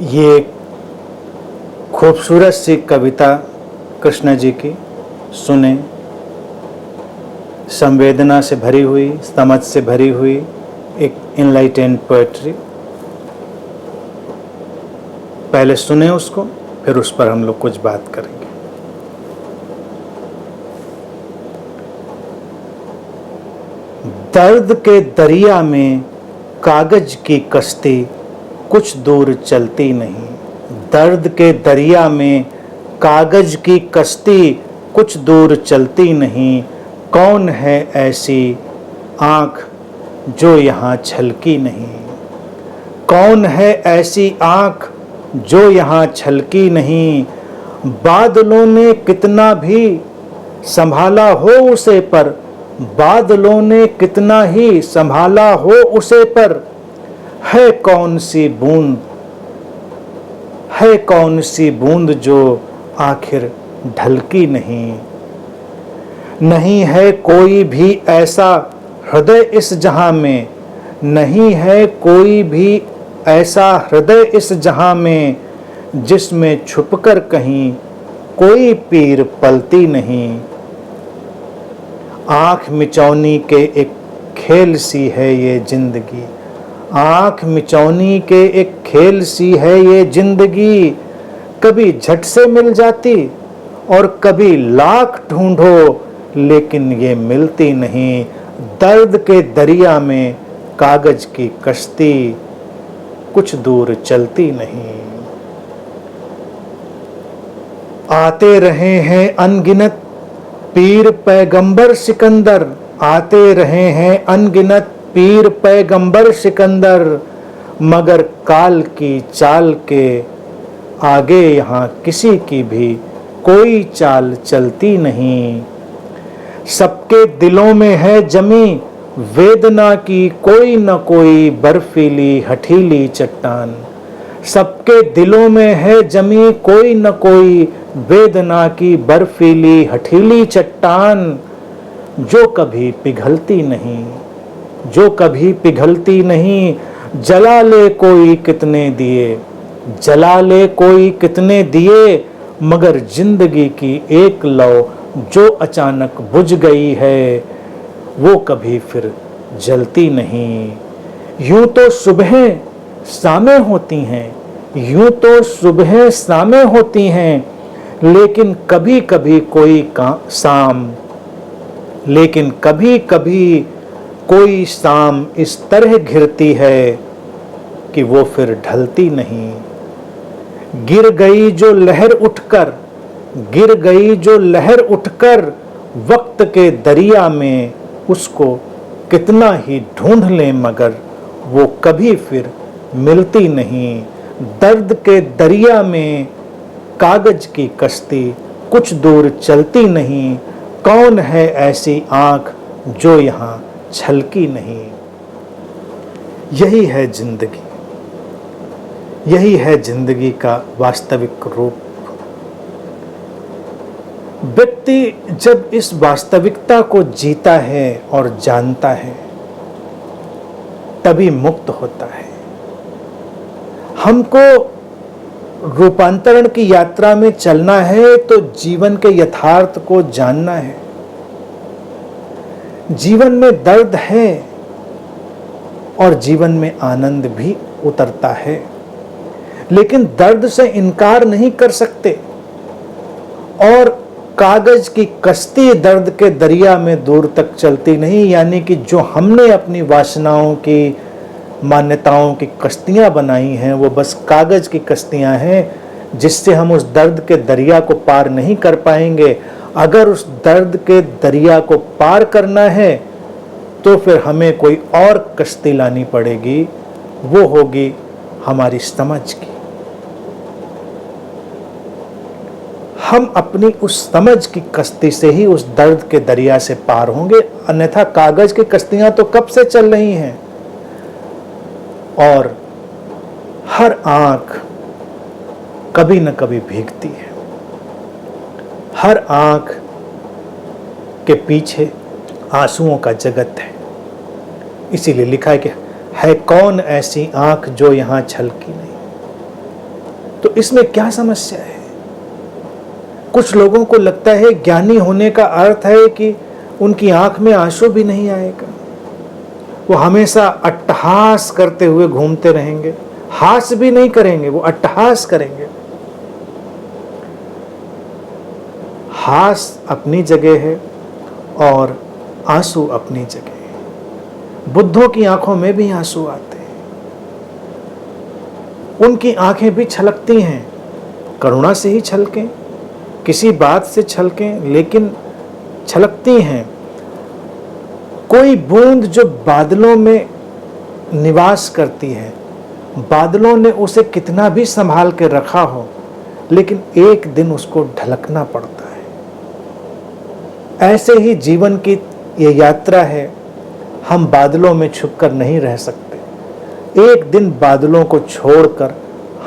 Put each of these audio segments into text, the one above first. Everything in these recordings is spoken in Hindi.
ये खूबसूरत सी कविता कृष्ण जी की सुने, संवेदना से भरी हुई, समझ से भरी हुई एक इनलाइटेंड पोएट्री। पहले सुने उसको, फिर उस पर हम लोग कुछ बात करेंगे। दर्द के दरिया में कागज की कश्ती कुछ दूर चलती नहीं। दर्द के दरिया में कागज की कश्ती कुछ दूर चलती नहीं। कौन है ऐसी आँख जो यहाँ छलकी नहीं। कौन है ऐसी आँख जो यहाँ छलकी नहीं। बादलों ने कितना भी संभाला हो उसे, पर बादलों ने कितना ही संभाला हो उसे, पर है कौन सी बूंद, है कौन सी बूंद जो आखिर ढलकी नहीं। नहीं है कोई भी ऐसा हृदय इस जहां में, नहीं है कोई भी ऐसा हृदय इस जहां में, जिसमें छुपकर कहीं कोई पीर पलती नहीं। आँख मिचौनी के एक खेल सी है ये जिंदगी। आँख मिचौनी के एक खेल सी है ये जिंदगी। कभी झट से मिल जाती और कभी लाख ढूंढो, लेकिन ये मिलती नहीं। दर्द के दरिया में कागज की कश्ती कुछ दूर चलती नहीं। आते रहे हैं अनगिनत पीर पैगंबर सिकंदर, आते रहे हैं अनगिनत पीर पैगंबर सिकंदर, मगर काल की चाल के आगे यहाँ किसी की भी कोई चाल चलती नहीं। सबके दिलों में है जमी वेदना की कोई न कोई बर्फीली हठीली चट्टान। सबके दिलों में है जमी कोई न कोई वेदना की बर्फीली हठीली चट्टान, जो कभी पिघलती नहीं, जो कभी पिघलती नहीं। जला ले कोई कितने दिए, जला ले कोई कितने दिए, मगर जिंदगी की एक लौ जो अचानक बुझ गई है, वो कभी फिर जलती नहीं। यूं तो सुबह शामें होती हैं, यूं तो सुबह शामें होती हैं, लेकिन कभी कभी कोई शाम, लेकिन कभी कभी कोई शाम इस तरह घिरती है कि वो फिर ढलती नहीं। गिर गई जो लहर उठकर, गिर गई जो लहर उठकर, वक्त के दरिया में उसको कितना ही ढूंढ लें, मगर वो कभी फिर मिलती नहीं। दर्द के दरिया में कागज की कश्ती कुछ दूर चलती नहीं। कौन है ऐसी आँख जो यहाँ छलकी नहीं। यही है जिंदगी, यही है जिंदगी का वास्तविक रूप। व्यक्ति जब इस वास्तविकता को जीता है और जानता है, तभी मुक्त होता है। हमको रूपांतरण की यात्रा में चलना है तो जीवन के यथार्थ को जानना है। जीवन में दर्द है और जीवन में आनंद भी उतरता है, लेकिन दर्द से इनकार नहीं कर सकते। और कागज की कश्ती दर्द के दरिया में दूर तक चलती नहीं, यानी कि जो हमने अपनी वासनाओं की, मान्यताओं की कश्तियां बनाई हैं, वो बस कागज की कश्तियां हैं, जिससे हम उस दर्द के दरिया को पार नहीं कर पाएंगे। अगर उस दर्द के दरिया को पार करना है तो फिर हमें कोई और कश्ती लानी पड़ेगी, वो होगी हमारी समझ की। हम अपनी उस समझ की कश्ती से ही उस दर्द के दरिया से पार होंगे, अन्यथा कागज की कश्तियां तो कब से चल रही हैं। और हर आंख कभी न कभी भीगती है, हर आंख के पीछे आंसुओं का जगत है। इसीलिए लिखा है कि है कौन ऐसी आंख जो यहाँ छलकी नहीं। तो इसमें क्या समस्या है? कुछ लोगों को लगता है ज्ञानी होने का अर्थ है कि उनकी आंख में आंसू भी नहीं आएगा, वो हमेशा अट्टहास करते हुए घूमते रहेंगे, हास भी नहीं करेंगे, वो अट्टहास करेंगे। हास अपनी जगह है और आंसू अपनी जगह है। बुद्धों की आंखों में भी आंसू आते हैं, उनकी आंखें भी छलकती हैं, करुणा से ही छलकें, किसी बात से छलकें, लेकिन छलकती हैं। कोई बूंद जो बादलों में निवास करती है, बादलों ने उसे कितना भी संभाल के रखा हो, लेकिन एक दिन उसको ढलकना पड़ता है। ऐसे ही जीवन की ये यात्रा है, हम बादलों में छुपकर नहीं रह सकते। एक दिन बादलों को छोड़कर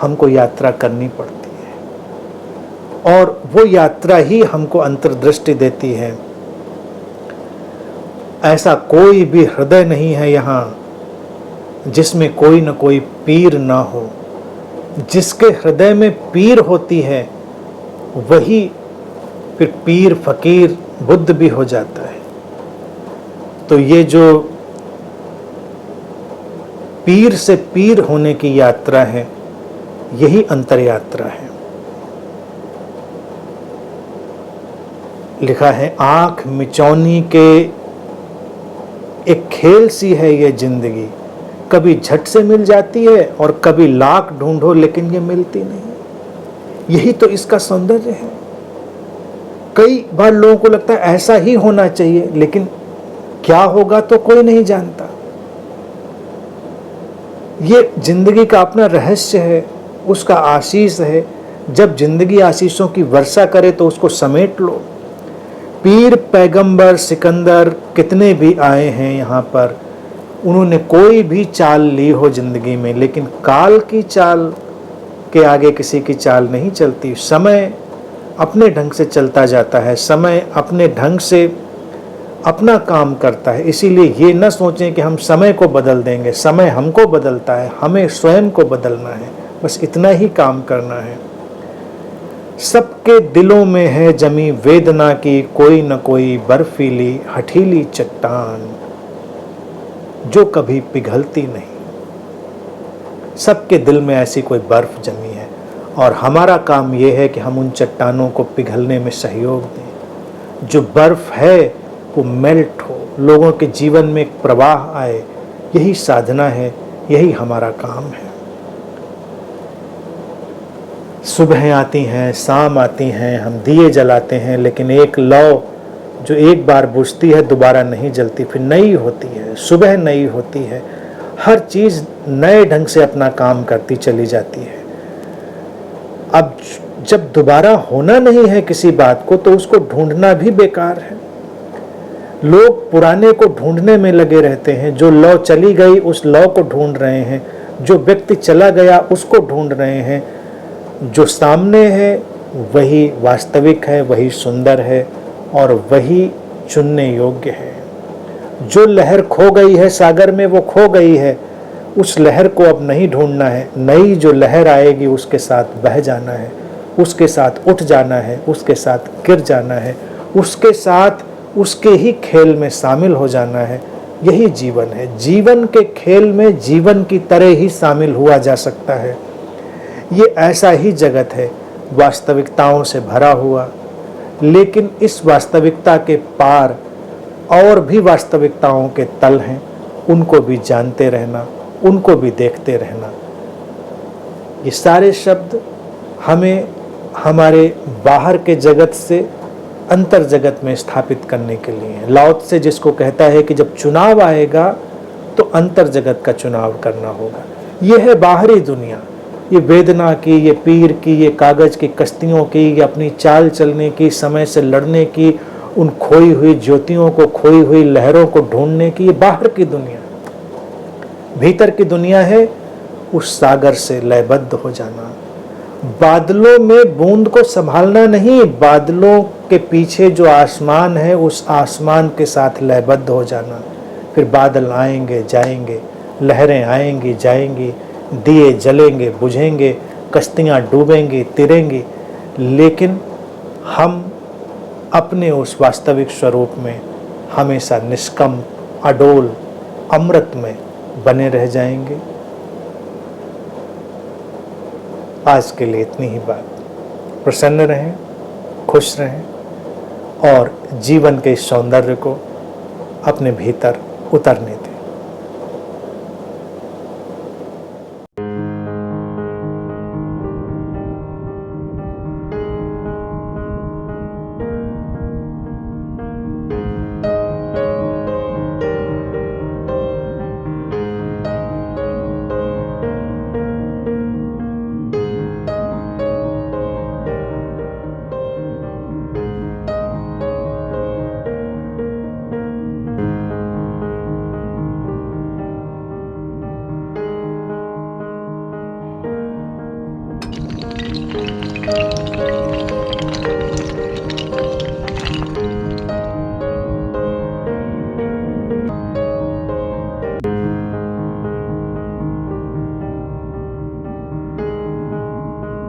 हमको यात्रा करनी पड़ती है, और वो यात्रा ही हमको अंतर्दृष्टि देती है। ऐसा कोई भी हृदय नहीं है यहाँ जिसमें कोई न कोई पीर ना हो। जिसके हृदय में पीर होती है वही फिर पीर फकीर बुद्ध भी हो जाता है। तो ये जो पीर से पीर होने की यात्रा है, यही अंतर यात्रा है। लिखा है, आंख मिचौनी के एक खेल सी है ये जिंदगी, कभी झट से मिल जाती है और कभी लाख ढूंढो लेकिन ये मिलती नहीं। यही तो इसका सौंदर्य है। कई बार लोगों को लगता है ऐसा ही होना चाहिए, लेकिन क्या होगा तो कोई नहीं जानता। ये जिंदगी का अपना रहस्य है, उसका आशीष है। जब जिंदगी आशीषों की वर्षा करे तो उसको समेट लो। पीर पैगंबर सिकंदर कितने भी आए हैं यहाँ पर, उन्होंने कोई भी चाल ली हो जिंदगी में, लेकिन काल की चाल के आगे किसी की चाल नहीं चलती। समय अपने ढंग से चलता जाता है, समय अपने ढंग से अपना काम करता है। इसीलिए ये न सोचें कि हम समय को बदल देंगे, समय हमको बदलता है, हमें स्वयं को बदलना है, बस इतना ही काम करना है। सबके दिलों में है जमी वेदना की कोई न कोई बर्फीली हठीली चट्टान, जो कभी पिघलती नहीं। सबके दिल में ऐसी कोई बर्फ जमी है, और हमारा काम यह है कि हम उन चट्टानों को पिघलने में सहयोग दें। जो बर्फ है वो मेल्ट हो, लोगों के जीवन में एक प्रवाह आए, यही साधना है, यही हमारा काम है। सुबह आती हैं, शाम आती हैं, हम दिए जलाते हैं, लेकिन एक लौ जो एक बार बुझती है दोबारा नहीं जलती, फिर नई होती है, सुबह नई होती है, हर चीज़ नए ढंग से अपना काम करती चली जाती है। अब जब दोबारा होना नहीं है किसी बात को, तो उसको ढूंढना भी बेकार है। लोग पुराने को ढूंढने में लगे रहते हैं। जो लौ चली गई उस लौ को ढूंढ रहे हैं, जो व्यक्ति चला गया उसको ढूंढ रहे हैं। जो सामने है वही वास्तविक है, वही सुंदर है, और वही चुनने योग्य है। जो लहर खो गई है सागर में, वो खो गई है, उस लहर को अब नहीं ढूंढना है। नई जो लहर आएगी उसके साथ बह जाना है, उसके साथ उठ जाना है, उसके साथ गिर जाना है, उसके साथ उसके ही खेल में शामिल हो जाना है। यही जीवन है। जीवन के खेल में जीवन की तरह ही शामिल हुआ जा सकता है। ये ऐसा ही जगत है, वास्तविकताओं से भरा हुआ, लेकिन इस वास्तविकता के पार और भी वास्तविकताओं के तल हैं, उनको भी जानते रहना, उनको भी देखते रहना। ये सारे शब्द हमें हमारे बाहर के जगत से अंतर जगत में स्थापित करने के लिए है। लाओ त्से जिसको कहता है कि जब चुनाव आएगा तो अंतर जगत का चुनाव करना होगा। ये है बाहरी दुनिया, ये वेदना की, ये पीर की, ये कागज की कश्तियों की, ये अपनी चाल चलने की, समय से लड़ने की, उन खोई हुई ज्योतियों को, खोई हुई लहरों को ढूंढने की, ये बाहर की दुनिया। भीतर की दुनिया है उस सागर से लयबद्ध हो जाना, बादलों में बूंद को संभालना नहीं, बादलों के पीछे जो आसमान है उस आसमान के साथ लयबद्ध हो जाना। फिर बादल आएंगे जाएंगे, लहरें आएंगी जाएंगी, दिए जलेंगे बुझेंगे, कश्तियाँ डूबेंगी, तिरेंगी, लेकिन हम अपने उस वास्तविक स्वरूप में हमेशा निष्कंप, अडोल, अमृत में बने रह जाएंगे। आज के लिए इतनी ही बात। प्रसन्न रहें, खुश रहें और जीवन के इस सौंदर्य को अपने भीतर उतरने दें।